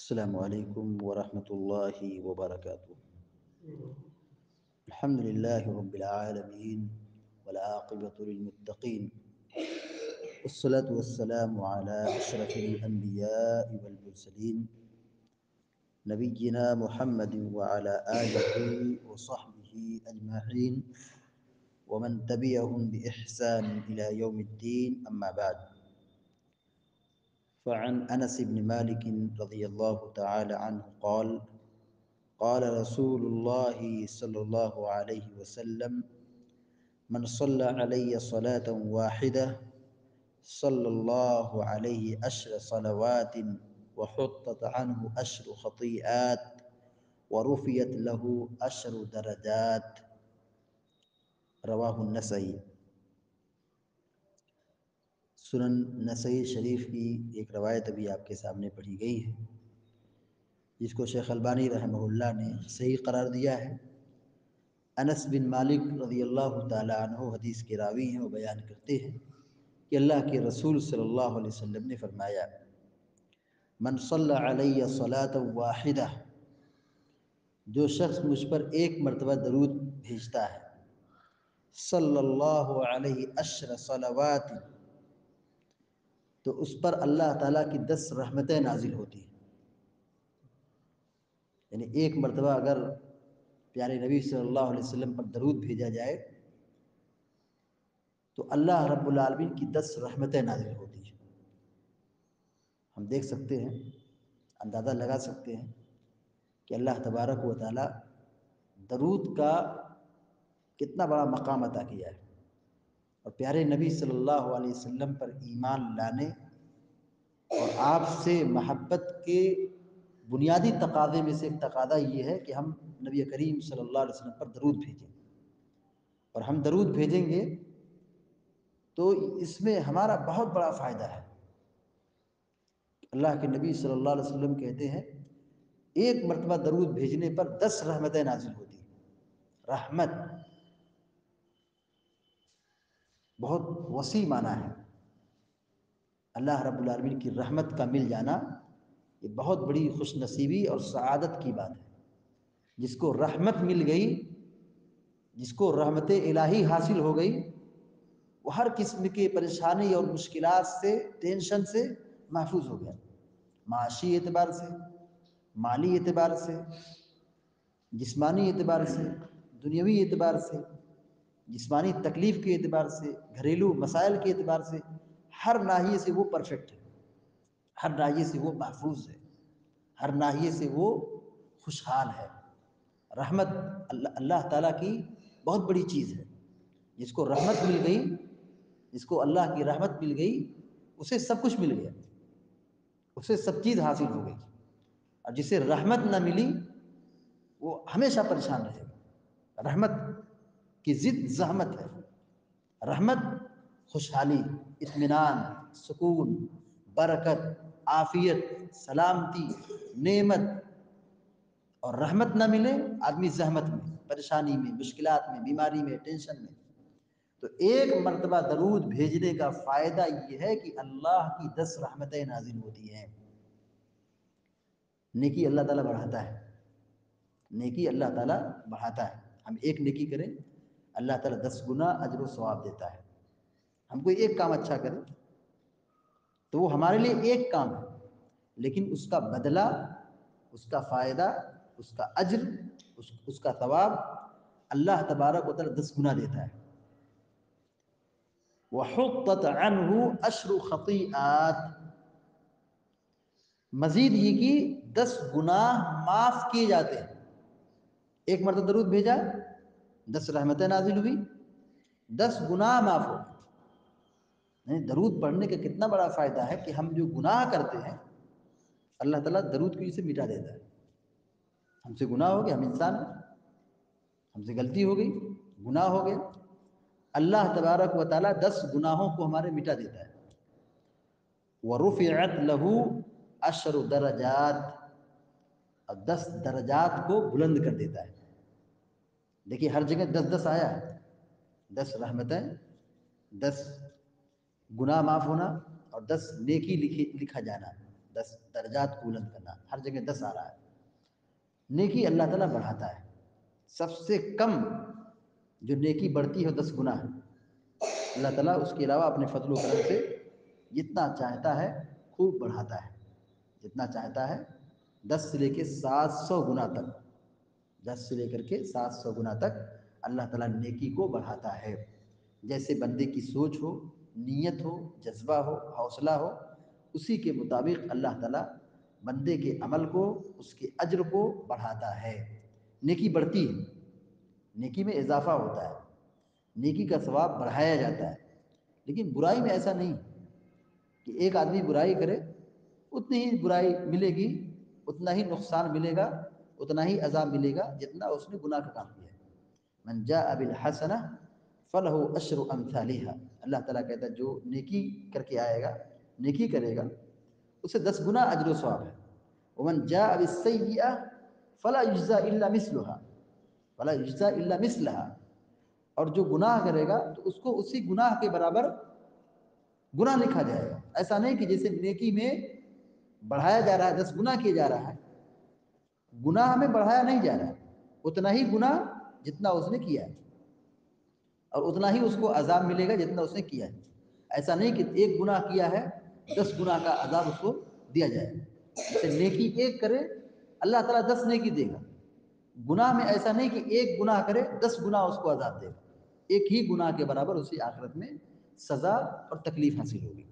السلام عليكم ورحمة الله وبركاته. الحمد لله رب العالمين والعاقبة للمتقين، والصلاة والسلام على أشرف الأنبياء والمرسلين نبينا محمد وعلى آله وصحبه أجمعين ومن تبعهم بإحسان إلى يوم الدين، أما بعد. فعن أنس بن مالك رضي الله تعالى عنه قال: قال رسول الله صلى الله عليه وسلم: من صلى علي صلاة واحدة صلى الله عليه 10 صلوات وحطت عنه 10 خطيئات ورفعت له 10 درجات. رواہ النسائی۔ سنن نسائی شریف کی ایک روایت ابھی آپ کے سامنے پڑھی گئی ہے، جس کو شیخ البانی رحمہ اللہ نے صحیح قرار دیا ہے۔ انس بن مالک رضی اللہ تعالی عنہ حدیث کے راوی ہیں، وہ بیان کرتے ہیں کہ اللہ کے رسول صلی اللہ علیہ وسلم نے فرمایا: من صلی علی صلاۃ واحدہ، جو شخص مجھ پر ایک مرتبہ درود بھیجتا ہے، صلی اللہ علیہ 10 صلوات، تو اس پر اللہ تعالیٰ کی 10 رحمتیں نازل ہوتی ہیں۔ یعنی ایک مرتبہ اگر پیارے نبی صلی اللہ علیہ وسلم پر درود بھیجا جائے تو اللہ رب العالمین کی 10 رحمتیں نازل ہوتی ہیں۔ ہم دیکھ سکتے ہیں، اندازہ لگا سکتے ہیں کہ اللہ تبارک و تعالیٰ درود کا کتنا بڑا مقام عطا کیا ہے، اور پیارے نبی صلی اللہ علیہ وسلم پر ایمان لانے اور آپ سے محبت کے بنیادی تقاضے میں سے ایک تقاضا یہ ہے کہ ہم نبی کریم صلی اللہ علیہ وسلم پر درود بھیجیں، اور ہم درود بھیجیں گے تو اس میں ہمارا بہت بڑا فائدہ ہے۔ اللہ کے نبی صلی اللہ علیہ وسلم کہتے ہیں ایک مرتبہ درود بھیجنے پر 10 رحمتیں نازل ہوتی ہیں۔ رحمت بہت وسیع معنی ہے۔ اللہ رب العالمین کی رحمت کا مل جانا یہ بہت بڑی خوش نصیبی اور سعادت کی بات ہے۔ جس کو رحمت مل گئی، جس کو رحمت الہی حاصل ہو گئی، وہ ہر قسم کے پریشانی اور مشکلات سے، ٹینشن سے محفوظ ہو گیا، معاشی اعتبار سے، مالی اعتبار سے، جسمانی اعتبار سے، دنیاوی اعتبار سے، جسمانی تکلیف کے اعتبار سے، گھریلو مسائل کے اعتبار سے، ہر ناحیے سے وہ پرفیکٹ ہے، ہر ناحیے سے وہ محفوظ ہے، ہر ناحیے سے وہ خوشحال ہے۔ رحمت اللہ تعالیٰ کی بہت بڑی چیز ہے۔ جس کو رحمت مل گئی، جس کو اللہ کی رحمت مل گئی، اسے سب کچھ مل گیا، اسے سب چیز حاصل ہو گئی۔ اور جسے رحمت نہ ملی وہ ہمیشہ پریشان رہے گا۔ رحمت کی ضد زحمت ہے۔ رحمت خوشحالی، اطمینان، سکون، برکت، عافیت، سلامتی، نعمت۔ اور رحمت نہ ملے آدمی زحمت میں، پریشانی میں، مشکلات میں، بیماری میں، ٹینشن میں۔ تو ایک مرتبہ درود بھیجنے کا فائدہ یہ ہے کہ اللہ کی 10 رحمتیں نازل ہوتی ہیں۔ نیکی اللہ تعالیٰ بڑھاتا ہے، نیکی اللہ تعالیٰ بڑھاتا ہے۔ ہم ایک نیکی کریں، اللہ تعالیٰ 10 گنا اجر و ثواب دیتا ہے۔ ہم کوئی ایک کام اچھا کریں تو وہ ہمارے لیے ایک کام ہے، لیکن اس کا بدلہ، اس کا فائدہ، اس کا اجر، اس کا ثواب اللہ تبارک و تعالیٰ 10 گنا دیتا ہے۔ وَحُطَّتْ عَنْهُ 10 خطیئات، مزید یہ کہ 10 گناہ معاف کیے جاتے ہیں۔ ایک مرتبہ درود بھیجا، 10 رحمتیں نازل ہوئی، 10 گناہ معاف ہو گئے۔ نہیں، درود پڑھنے کا کتنا بڑا فائدہ ہے کہ ہم جو گناہ کرتے ہیں اللہ تعالیٰ درود کی وجہ سے مٹا دیتا ہے۔ ہم سے گناہ ہو گیا، ہم انسان ہیں، ہم سے غلطی ہو گئی، گناہ ہو گیا، اللہ تبارک و تعالیٰ 10 گناہوں کو ہمارے مٹا دیتا ہے۔ وَرُفِعَتْ لَهُ 10 درجات، اور 10 درجات کو بلند کر دیتا ہے۔ دیکھیے ہر جگہ 10 آیا ہے، 10 رحمتیں، 10 گناہ معاف ہونا، اور 10 نیکی لکھا جانا، 10 درجات کو بلند کرنا، ہر جگہ 10 آ رہا ہے. نیکی اللہ تعالیٰ بڑھاتا ہے. سب سے کم جو نیکی بڑھتی ہے 10 گنا ہے. اللہ تعالیٰ اس کے علاوہ اپنے فضل و کرم سے جتنا چاہتا ہے خوب بڑھاتا ہے. جتنا چاہتا ہے 10 سے لے کے 700 گنا تک، 10 سے لے کر کے 700 گنا تک اللہ تعالیٰ نیکی کو بڑھاتا ہے. جیسے بندے کی سوچ ہو، نیت ہو، جذبہ ہو، حوصلہ ہو، اسی کے مطابق اللہ تعالیٰ بندے کے عمل کو، اس کے اجر کو بڑھاتا ہے. نیکی بڑھتی ہے، نیکی میں اضافہ ہوتا ہے، نیکی کا ثواب بڑھایا جاتا ہے. لیکن برائی میں ایسا نہیں کہ ایک آدمی برائی کرے اتنی ہی برائی ملے گی، اتنا ہی نقصان ملے گا، اتنا ہی عذاب ملے گا جتنا اس نے گناہ کا کام کیا ہے. من جاء بالحسنہ فلہ عشر امثالھا. اللہ تعالیٰ کہتا ہے جو نیکی کر کے آئے گا، نیکی کرے گا، اسے 10 گنا اجر و ثواب ہے. ومن جاء بالسیئہ فلا یجزی الا مثلھا، فلا یجزی الا مثلھا. اور جو گناہ کرے گا تو اس کو اسی گناہ کے برابر گناہ لکھا جائے گا. ایسا نہیں کہ جیسے نیکی میں بڑھایا جا رہا ہے، 10 گنا کیا جا رہا ہے، گناہ میں بڑھایا نہیں جا رہا ہے، اتنا ہی گناہ جتنا اس نے کیا ہے، اور اتنا ہی اس کو عذاب ملے گا جتنا اس نے کیا ہے. ایسا نہیں کہ ایک گناہ کیا ہے 10 گناہ کا عذاب اس کو دیا جائے. جیسے نیکی ایک کرے اللہ تعالیٰ 10 نیکی دے گا. گناہ میں ایسا نہیں کہ ایک گناہ کرے 10 گناہ اس کو عذاب دے گا. ایک ہی گناہ کے برابر اسی آخرت میں سزا اور تکلیف حاصل ہوگی.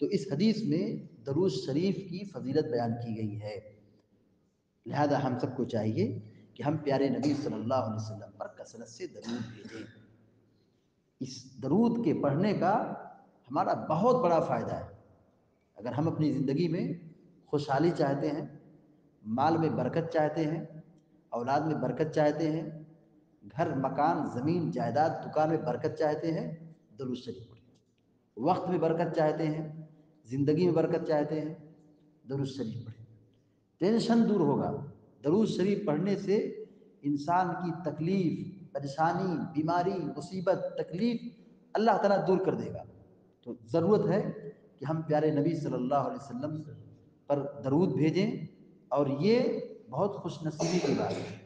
تو اس حدیث میں درود شریف کی فضیلت بیان کی گئی ہے. لہذا ہم سب کو چاہیے کہ ہم پیارے نبی صلی اللہ علیہ وسلم پر کثرت سے درود بھیجیں. اس درود کے پڑھنے کا ہمارا بہت بڑا فائدہ ہے. اگر ہم اپنی زندگی میں خوشحالی چاہتے ہیں، مال میں برکت چاہتے ہیں، اولاد میں برکت چاہتے ہیں، گھر مکان زمین جائیداد دکان میں برکت چاہتے ہیں، درود شریف پڑھیں. وقت میں برکت چاہتے ہیں، زندگی میں برکت چاہتے ہیں، درود شریف پڑھیں. ٹینشن دور ہوگا. درود شریف پڑھنے سے انسان کی تکلیف، پریشانی، بیماری، مصیبت، تکلیف اللہ تعالیٰ دور کر دے گا. تو ضرورت ہے کہ ہم پیارے نبی صلی اللہ علیہ وسلم پر درود بھیجیں. اور یہ بہت خوش نصیبی کی بات ہے.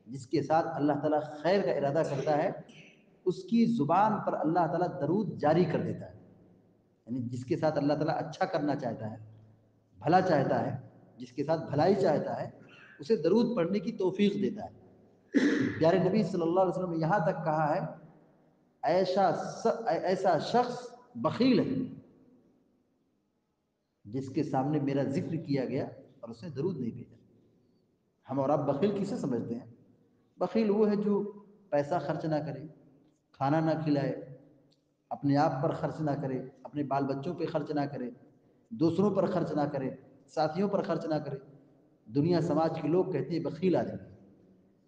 جس کے ساتھ اللہ تعالیٰ خیر کا ارادہ کرتا ہے اس کی زبان پر اللہ تعالیٰ درود جاری کر دیتا ہے. یعنی جس کے ساتھ اللہ تعالیٰ اچھا کرنا چاہتا ہے، بھلا چاہتا ہے، جس کے ساتھ بھلائی چاہتا ہے، اسے درود پڑھنے کی توفیق دیتا ہے. پیارے نبی صلی اللہ علیہ وسلم نے یہاں تک کہا ہے ایسا شخص بخیل ہے جس کے سامنے میرا ذکر کیا گیا اور اس نے درود نہیں بھیجا. ہم اور آپ بخیل کسے سمجھتے ہیں؟ بخیل وہ ہے جو پیسہ خرچ نہ کرے، کھانا نہ کھلائے، اپنے آپ پر خرچ نہ کرے، اپنے بال بچوں پہ خرچ نہ کرے، دوسروں پر خرچ نہ کرے، ساتھیوں پر خرچ نہ کرے. دنیا سماج کے لوگ کہتے ہیں بخیل آدمی.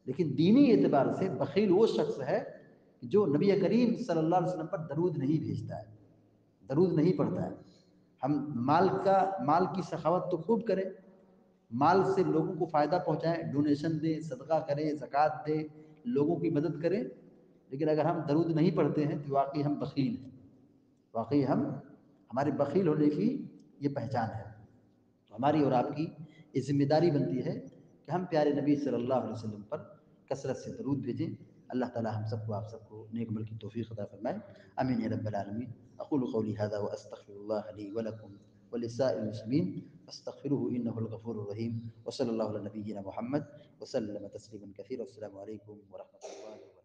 لیکن دینی اعتبار سے بخیل وہ شخص ہے جو نبی کریم صلی اللہ علیہ وسلم پر درود نہیں بھیجتا ہے، درود نہیں پڑھتا ہے. ہم مال کی سخاوت تو خوب کریں، مال سے لوگوں کو فائدہ پہنچائیں، ڈونیشن دیں، صدقہ کریں، زکوٰۃ دیں، لوگوں کی مدد کریں. لیکن اگر ہم درود نہیں پڑھتے ہیں تو واقعی ہم بخیل ہیں. واقعی ہمارے بخیل ہونے کی یہ پہچان ہے. ہماری اور آپ کی یہ ذمہ داری بنتی ہے کہ ہم پیارے نبی صلی اللہ علیہ وسلم پر کثرت سے درود بھیجیں. اللہ تعالی ہم سب کو، آپ سب کو نیک عمل کی توفیق عطا فرمائے. آمین یا رب العالمین. اقول قولی هذا واستغفر الله لي ولكم ولسائر المسلمين فاستغفروه انه الغفور الرحيم. وصلى الله على نبينا محمد وسلم تسليما كثيرا. والسلام عليكم ورحمة الله وبركاته.